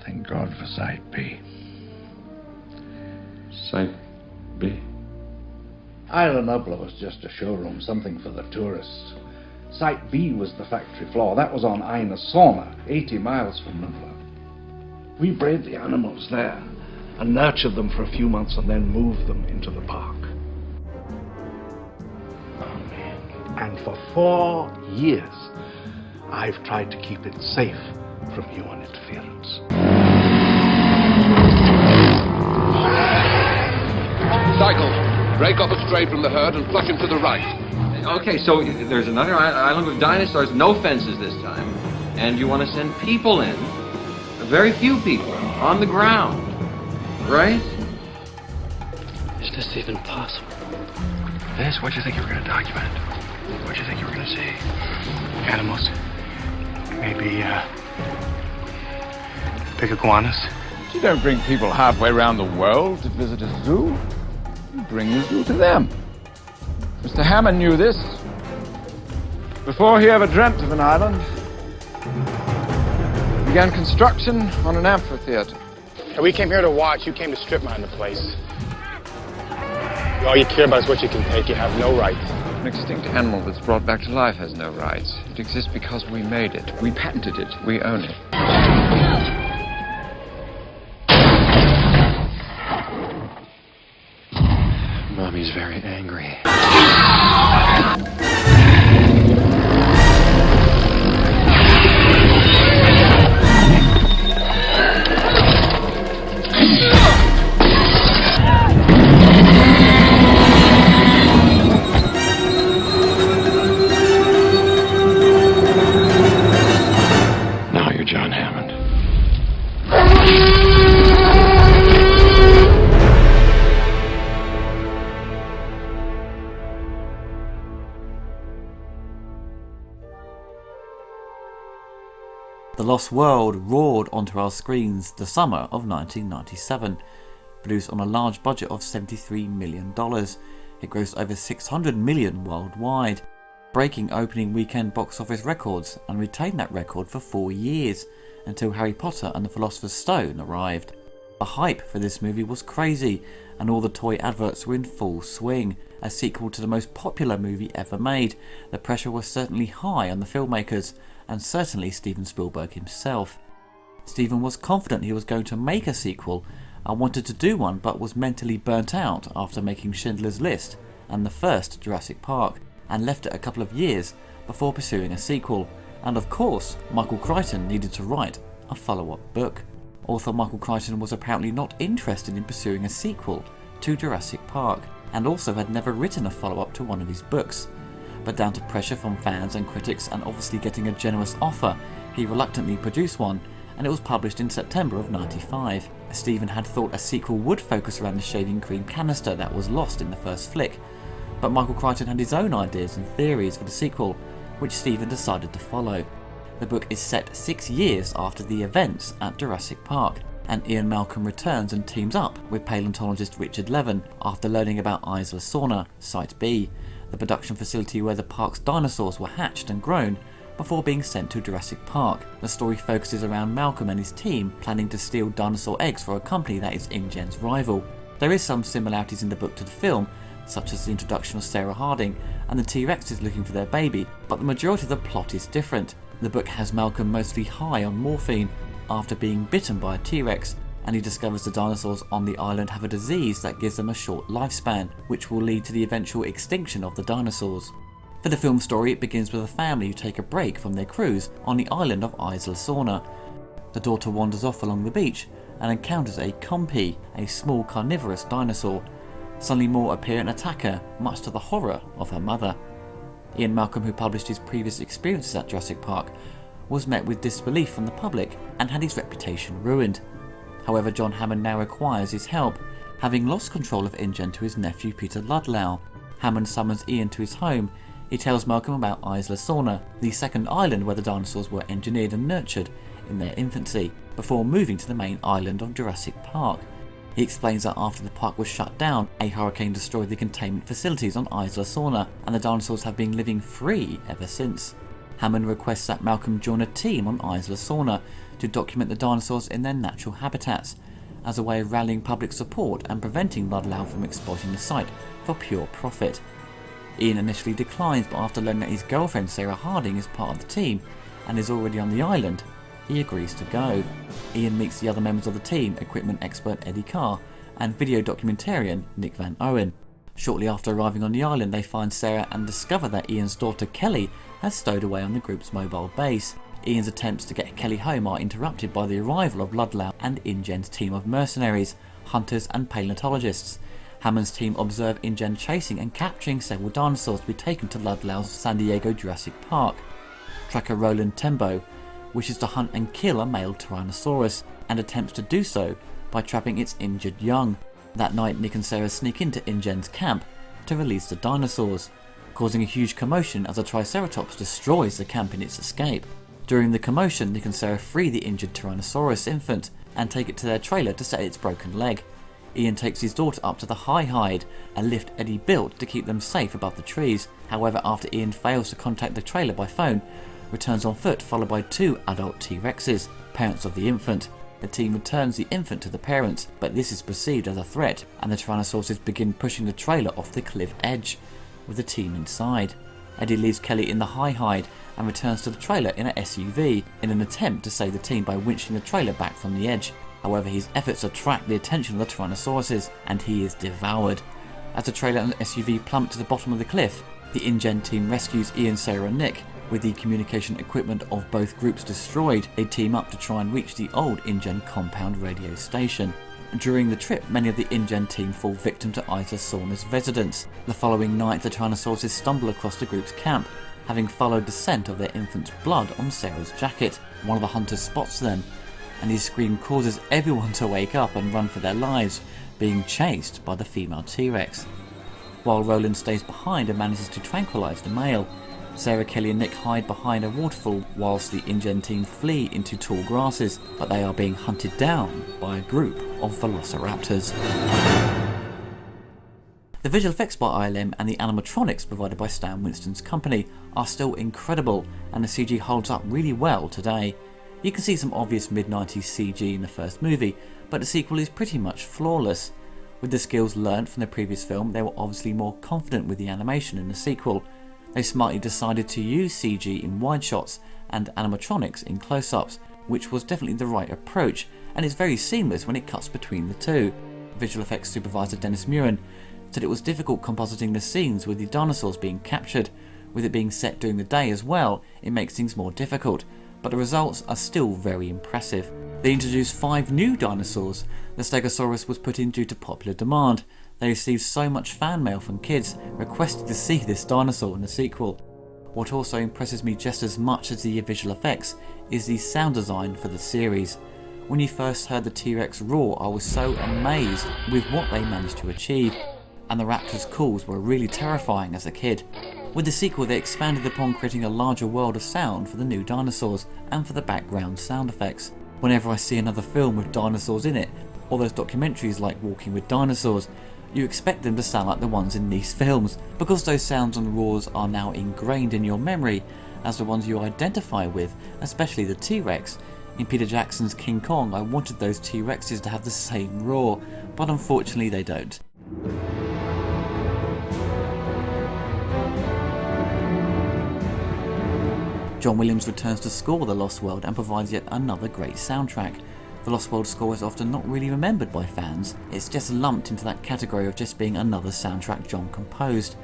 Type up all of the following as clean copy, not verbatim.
Thank God for Site B. Site B? Island Nubla was just a showroom, something for the tourists. Site B was the factory floor. That was on Isla Sorna, 80 miles from Nubla. We bred the animals there and nurtured them for a few months and then moved them into the park. And for 4 years, I've tried to keep it safe from human interference. Cycle. Break off a stray from the herd and flush him to the right. Okay, so there's another island with dinosaurs, no fences this time, and you want to send people in, very few people, on the ground, right? Is this even possible? This? What do you think you were going to document? What do you think you were going to see? Animals? Maybe, big iguanas? You don't bring people halfway around the world to visit a zoo. You bring the zoo to them. Mr. Hammond knew this before he ever dreamt of an island. He began construction on an amphitheater. And we came here to watch. You came to strip mine the place. All you care about is what you can take. You have no rights. An extinct animal that's brought back to life has no rights. It exists because we made it. We patented it. We own it. Mommy's very angry. Now you're John Hammond. The Lost World roared onto our screens the summer of 1997. Produced on a large budget of $73 million, it grossed over $600 million worldwide, breaking opening weekend box office records and retained that record for 4 years, until Harry Potter and the Philosopher's Stone arrived. The hype for this movie was crazy, and all the toy adverts were in full swing. A sequel to the most popular movie ever made, the pressure was certainly high on the filmmakers, and certainly Steven Spielberg himself. Steven was confident he was going to make a sequel and wanted to do one, but was mentally burnt out after making Schindler's List and the first Jurassic Park, and left it a couple of years before pursuing a sequel. And of course, Michael Crichton needed to write a follow-up book. Author Michael Crichton was apparently not interested in pursuing a sequel to Jurassic Park, and also had never written a follow-up to one of his books. But down to pressure from fans and critics, and obviously getting a generous offer, he reluctantly produced one, and it was published in September of '95. Steven had thought a sequel would focus around the shaving cream canister that was lost in the first flick, but Michael Crichton had his own ideas and theories for the sequel, which Steven decided to follow. The book is set 6 years after the events at Jurassic Park, and Ian Malcolm returns and teams up with paleontologist Richard Levin after learning about Isla Sorna, Site B, the production facility where the park's dinosaurs were hatched and grown before being sent to Jurassic Park. The story focuses around Malcolm and his team planning to steal dinosaur eggs for a company that is InGen's rival. There is some similarities in the book to the film, such as the introduction of Sarah Harding and the T-Rexes looking for their baby, but the majority of the plot is different. The book has Malcolm mostly high on morphine after being bitten by a T-Rex, and he discovers the dinosaurs on the island have a disease that gives them a short lifespan, which will lead to the eventual extinction of the dinosaurs. For the film story, it begins with a family who take a break from their cruise on the island of Isla Sorna. The daughter wanders off along the beach and encounters a Compy, a small carnivorous dinosaur. Suddenly more appear and attack her, much to the horror of her mother. Ian Malcolm, who published his previous experiences at Jurassic Park, was met with disbelief from the public and had his reputation ruined. However, John Hammond now requires his help, having lost control of InGen to his nephew Peter Ludlow. Hammond summons Ian to his home. He tells Malcolm about Isla Sorna, the second island where the dinosaurs were engineered and nurtured in their infancy, before moving to the main island of Jurassic Park. He explains that after the park was shut down, a hurricane destroyed the containment facilities on Isla Sorna, and the dinosaurs have been living free ever since. Hammond requests that Malcolm join a team on Isla Sorna to document the dinosaurs in their natural habitats, as a way of rallying public support and preventing Ludlow from exploiting the site for pure profit. Ian initially declines, but after learning that his girlfriend Sarah Harding is part of the team and is already on the island, he agrees to go. Ian meets the other members of the team, equipment expert Eddie Carr and video documentarian Nick Van Owen. Shortly after arriving on the island, they find Sarah and discover that Ian's daughter Kelly has stowed away on the group's mobile base. Ian's attempts to get Kelly home are interrupted by the arrival of Ludlow and InGen's team of mercenaries, hunters and paleontologists. Hammond's team observe InGen chasing and capturing several dinosaurs to be taken to Ludlow's San Diego Jurassic Park. Tracker Roland Tembo wishes to hunt and kill a male Tyrannosaurus, and attempts to do so by trapping its injured young. That night, Nick and Sarah sneak into InGen's camp to release the dinosaurs, causing a huge commotion as a Triceratops destroys the camp in its escape. During the commotion, Nick and Sarah free the injured Tyrannosaurus infant and take it to their trailer to set its broken leg. Ian takes his daughter up to the High Hide, a lift Eddie built to keep them safe above the trees. However, after Ian fails to contact the trailer by phone, returns on foot followed by 2 adult T-Rexes, parents of the infant. The team returns the infant to the parents, but this is perceived as a threat, and the Tyrannosauruses begin pushing the trailer off the cliff edge, with the team inside. Eddie leaves Kelly in the High Hide and returns to the trailer in an SUV in an attempt to save the team by winching the trailer back from the edge. However, his efforts attract the attention of the Tyrannosauruses, and he is devoured. As the trailer and the SUV plummet to the bottom of the cliff, the InGen team rescues Ian, Sarah and Nick. With the communication equipment of both groups destroyed, they team up to try and reach the old InGen compound radio station. During the trip, many of the InGen team fall victim to Isla Sorna's residents. The following night, the Tyrannosauruses stumble across the group's camp, having followed the scent of their infant's blood on Sarah's jacket. One of the hunters spots them, and his scream causes everyone to wake up and run for their lives, being chased by the female T-Rex. While Roland stays behind and manages to tranquilize the male, Sarah, Kelly and Nick hide behind a waterfall whilst the InGen team flee into tall grasses, but they are being hunted down by a group of velociraptors. The visual effects by ILM and the animatronics provided by Stan Winston's company are still incredible, and the CG holds up really well today. You can see some obvious mid-90s CG in the first movie, but the sequel is pretty much flawless. With the skills learnt from the previous film, they were obviously more confident with the animation in the sequel. They smartly decided to use CG in wide shots and animatronics in close-ups, which was definitely the right approach, and is very seamless when it cuts between the two. Visual effects supervisor Dennis Muren said it was difficult compositing the scenes with the dinosaurs being captured. With it being set during the day as well, it makes things more difficult, but the results are still very impressive. They introduced 5 new dinosaurs. The Stegosaurus was put in due to popular demand. They received so much fan mail from kids requesting to see this dinosaur in the sequel. What also impresses me just as much as the visual effects is the sound design for the series. When you first heard the T-Rex roar, I was so amazed with what they managed to achieve, and the raptors' calls were really terrifying as a kid. With the sequel, they expanded upon creating a larger world of sound for the new dinosaurs and for the background sound effects. Whenever I see another film with dinosaurs in it, or those documentaries like Walking with Dinosaurs, you expect them to sound like the ones in these films, because those sounds and roars are now ingrained in your memory as the ones you identify with, especially the T-Rex. In Peter Jackson's King Kong, I wanted those T-Rexes to have the same roar, but unfortunately they don't. John Williams returns to score The Lost World and provides yet another great soundtrack. The Lost World score is often not really remembered by fans. It's just lumped into that category of just being another soundtrack John composed.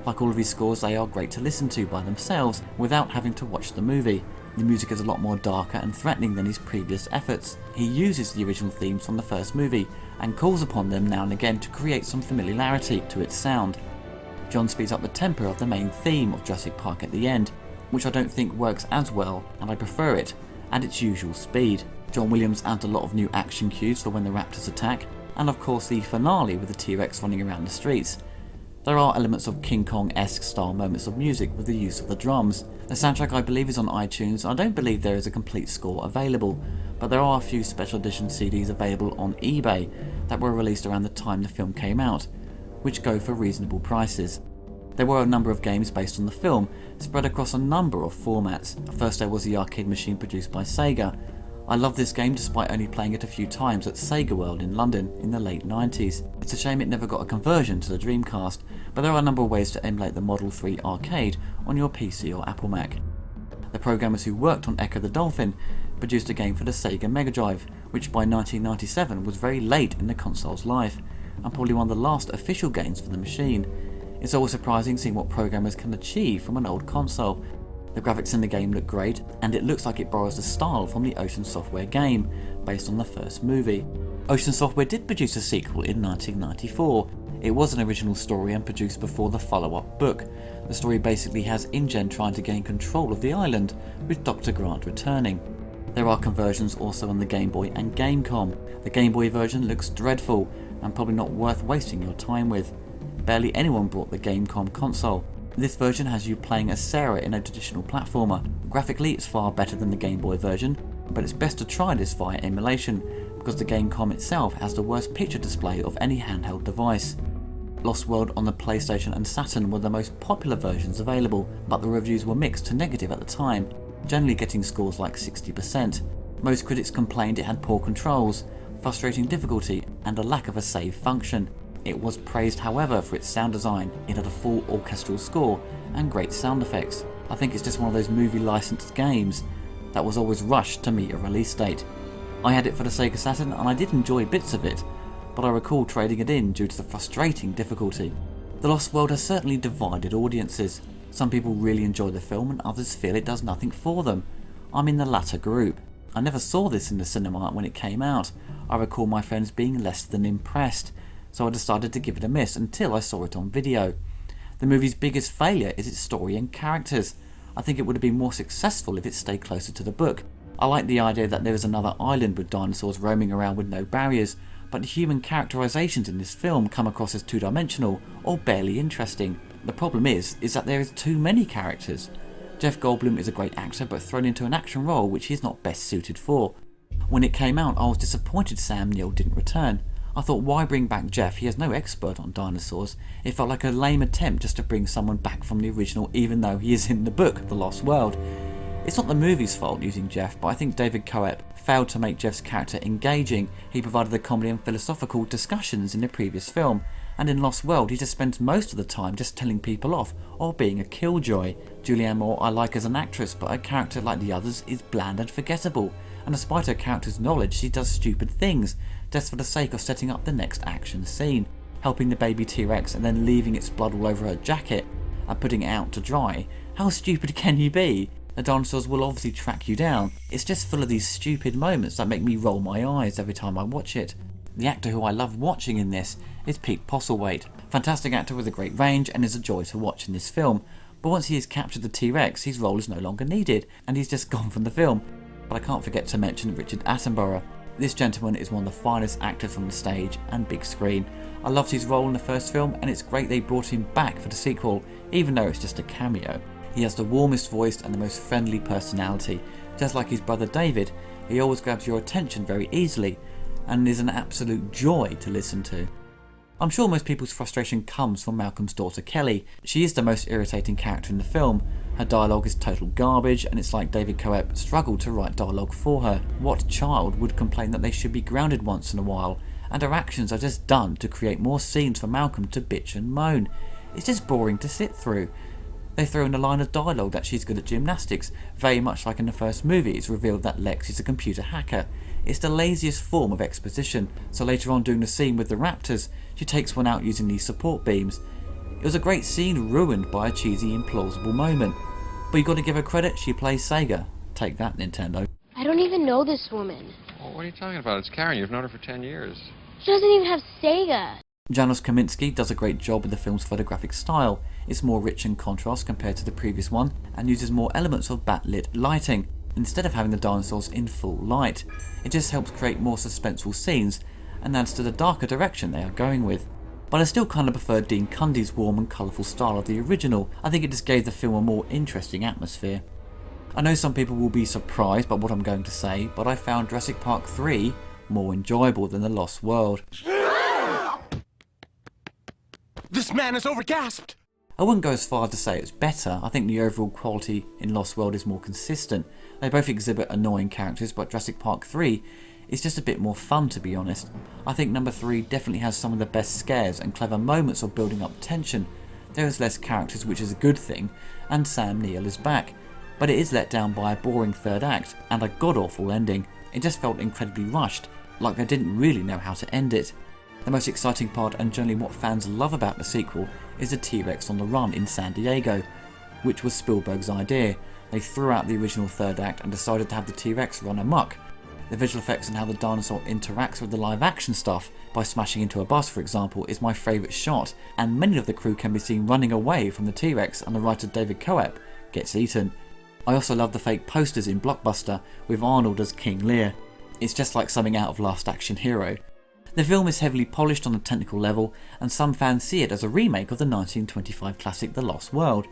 Like all of his scores, they are great to listen to by themselves without having to watch the movie. The music is a lot more darker and threatening than his previous efforts. He uses the original themes from the first movie and calls upon them now and again to create some familiarity to its sound. John speeds up the tempo of the main theme of Jurassic Park at the end, which I don't think works as well, and I prefer it at its usual speed. John Williams adds a lot of new action cues for when the raptors attack, and of course the finale with the T-Rex running around the streets. There are elements of King Kong-esque style moments of music with the use of the drums. The soundtrack I believe is on iTunes. I don't believe there is a complete score available, but there are a few special edition CDs available on eBay that were released around the time the film came out, which go for reasonable prices. There were a number of games based on the film, spread across a number of formats. First there was the arcade machine produced by Sega. I love this game despite only playing it a few times at Sega World in London in the late 90s. It's a shame it never got a conversion to the Dreamcast, but there are a number of ways to emulate the Model 3 arcade on your PC or Apple Mac. The programmers who worked on Echo the Dolphin produced a game for the Sega Mega Drive, which by 1997 was very late in the console's life, and probably one of the last official games for the machine. It's always surprising seeing what programmers can achieve from an old console. The graphics in the game look great, and it looks like it borrows the style from the Ocean Software game, based on the first movie. Ocean Software did produce a sequel in 1994. It was an original story and produced before the follow-up book. The story basically has InGen trying to gain control of the island, with Dr. Grant returning. There are conversions also on the Game Boy and Gamecom. The Game Boy version looks dreadful, and probably not worth wasting your time with. Barely anyone bought the Gamecom console. This version has you playing as Sarah in a traditional platformer. Graphically it's far better than the Game Boy version, but it's best to try this via emulation, because the Gamecom itself has the worst picture display of any handheld device. Lost World on the PlayStation and Saturn were the most popular versions available, but the reviews were mixed to negative at the time, generally getting scores like 60%. Most critics complained it had poor controls, frustrating difficulty, and a lack of a save function. It was praised, however, for its sound design. It had a full orchestral score and great sound effects. I think it's just one of those movie licensed games that was always rushed to meet a release date. I had it for the Sega Saturn and I did enjoy bits of it, but I recall trading it in due to the frustrating difficulty. The Lost World has certainly divided audiences. Some people really enjoy the film and others feel it does nothing for them. I'm in the latter group. I never saw this in the cinema when it came out. I recall my friends being less than impressed, so I decided to give it a miss until I saw it on video. The movie's biggest failure is its story and characters. I think it would have been more successful if it stayed closer to the book. I like the idea that there is another island with dinosaurs roaming around with no barriers, but the human characterizations in this film come across as two-dimensional or barely interesting. The problem is that there is too many characters. Jeff Goldblum is a great actor but thrown into an action role which he's not best suited for. When it came out I was disappointed Sam Neill didn't return. I thought, why bring back Jeff? He is no expert on dinosaurs. It felt like a lame attempt just to bring someone back from the original, even though he is in the book, The Lost World. It's not the movie's fault using Jeff, but I think David Coep failed to make Jeff's character engaging. He provided the comedy and philosophical discussions in the previous film, and in Lost World he just spends most of the time just telling people off or being a killjoy. Julianne Moore I like as an actress, but her character, like the others, is bland and forgettable, and despite her character's knowledge she does stupid things just for the sake of setting up the next action scene, helping the baby T-Rex and then leaving its blood all over her jacket and putting it out to dry. How stupid can you be? The dinosaurs will obviously track you down. It's just full of these stupid moments that make me roll my eyes every time I watch it. The actor who I love watching in this is Pete Postlethwaite. Fantastic actor with a great range and is a joy to watch in this film, but once he has captured the T-Rex his role is no longer needed and he's just gone from the film. But I can't forget to mention Richard Attenborough. This gentleman is one of the finest actors on the stage and big screen. I loved his role in the first film and it's great they brought him back for the sequel, even though it's just a cameo. He has the warmest voice and the most friendly personality. Just like his brother David, he always grabs your attention very easily and is an absolute joy to listen to. I'm sure most people's frustration comes from Malcolm's daughter Kelly. She is the most irritating character in the film. Her dialogue is total garbage and it's like David Coep struggled to write dialogue for her. What child would complain that they should be grounded once in a while? And her actions are just done to create more scenes for Malcolm to bitch and moan. It's just boring to sit through. They throw in a line of dialogue that she's good at gymnastics, very much like in the first movie it's revealed that Lex is a computer hacker. It's the laziest form of exposition, so later on during the scene with the raptors, she takes one out using these support beams. It was a great scene ruined by a cheesy implausible moment. But you got to give her credit, she plays Sega. Take that, Nintendo. I don't even know this woman. Well, what are you talking about? It's Karen. You've known her for 10 years. She doesn't even have Sega. Janusz Kaminski does a great job with the film's photographic style. It's more rich in contrast compared to the previous one and uses more elements of backlit lighting instead of having the dinosaurs in full light. It just helps create more suspenseful scenes and adds to the darker direction they are going with. But I still kind of prefer Dean Cundy's warm and colourful style of the original. I think it just gave the film a more interesting atmosphere. I know some people will be surprised by what I'm going to say, but I found Jurassic Park 3 more enjoyable than The Lost World. This man is overgasped! I wouldn't go as far as to say it's better. I think the overall quality in Lost World is more consistent. They both exhibit annoying characters, but Jurassic Park 3 is just a bit more fun, to be honest. I think number 3 definitely has some of the best scares and clever moments of building up tension. There is less characters, which is a good thing, and Sam Neill is back. But it is let down by a boring third act and a god-awful ending. It just felt incredibly rushed, like they didn't really know how to end it. The most exciting part, and generally what fans love about the sequel, is the T-Rex on the run in San Diego, which was Spielberg's idea. They threw out the original third act and decided to have the T-Rex run amok. The visual effects and how the dinosaur interacts with the live action stuff, by smashing into a bus for example, is my favourite shot, and many of the crew can be seen running away from the T-Rex, and the writer David Coep gets eaten. I also love the fake posters in Blockbuster with Arnold as King Lear. It's just like something out of Last Action Hero. The film is heavily polished on a technical level, and some fans see it as a remake of the 1925 classic The Lost World.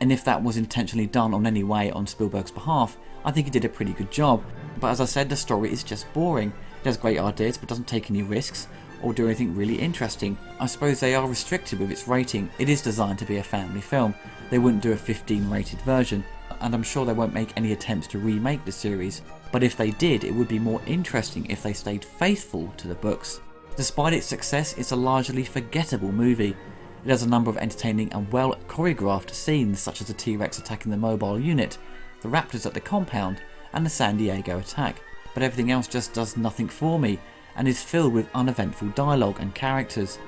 And if that was intentionally done on any way on Spielberg's behalf, I think he did a pretty good job. But as I said, the story is just boring. It has great ideas but doesn't take any risks or do anything really interesting. I suppose they are restricted with its rating. It is designed to be a family film. They wouldn't do a 15 rated version, and I'm sure they won't make any attempts to remake the series. But if they did, it would be more interesting if they stayed faithful to the books. Despite its success, it's a largely forgettable movie. It has a number of entertaining and well choreographed scenes, such as the T-Rex attacking the mobile unit, the raptors at the compound, and the San Diego attack. But everything else just does nothing for me, and is filled with uneventful dialogue and characters.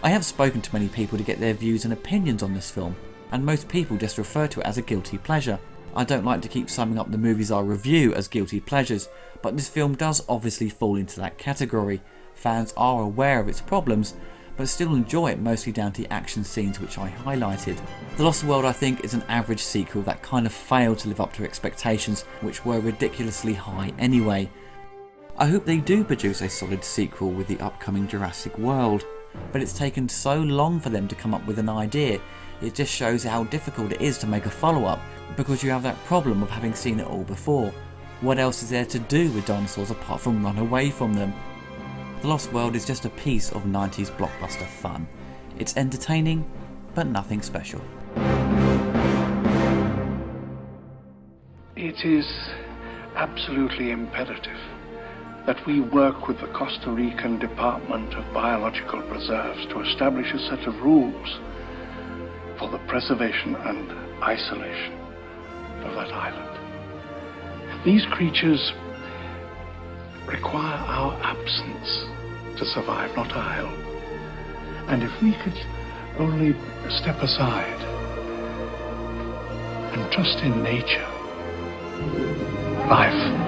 I have spoken to many people to get their views and opinions on this film, and most people just refer to it as a guilty pleasure. I don't like to keep summing up the movies I review as guilty pleasures, but this film does obviously fall into that category. Fans are aware of its problems, but still enjoy it mostly down to the action scenes which I highlighted. The Lost World, I think, is an average sequel that kind of failed to live up to expectations, which were ridiculously high anyway. I hope they do produce a solid sequel with the upcoming Jurassic World, but it's taken so long for them to come up with an idea. It just shows how difficult it is to make a follow-up, because you have that problem of having seen it all before. What else is there to do with dinosaurs apart from run away from them? The Lost World is just a piece of 90s blockbuster fun. It's entertaining, but nothing special. It is absolutely imperative that we work with the Costa Rican Department of Biological Preserves to establish a set of rules for the preservation and isolation of that island. These creatures require our absence to survive, not our help. And if we could only step aside and trust in nature, life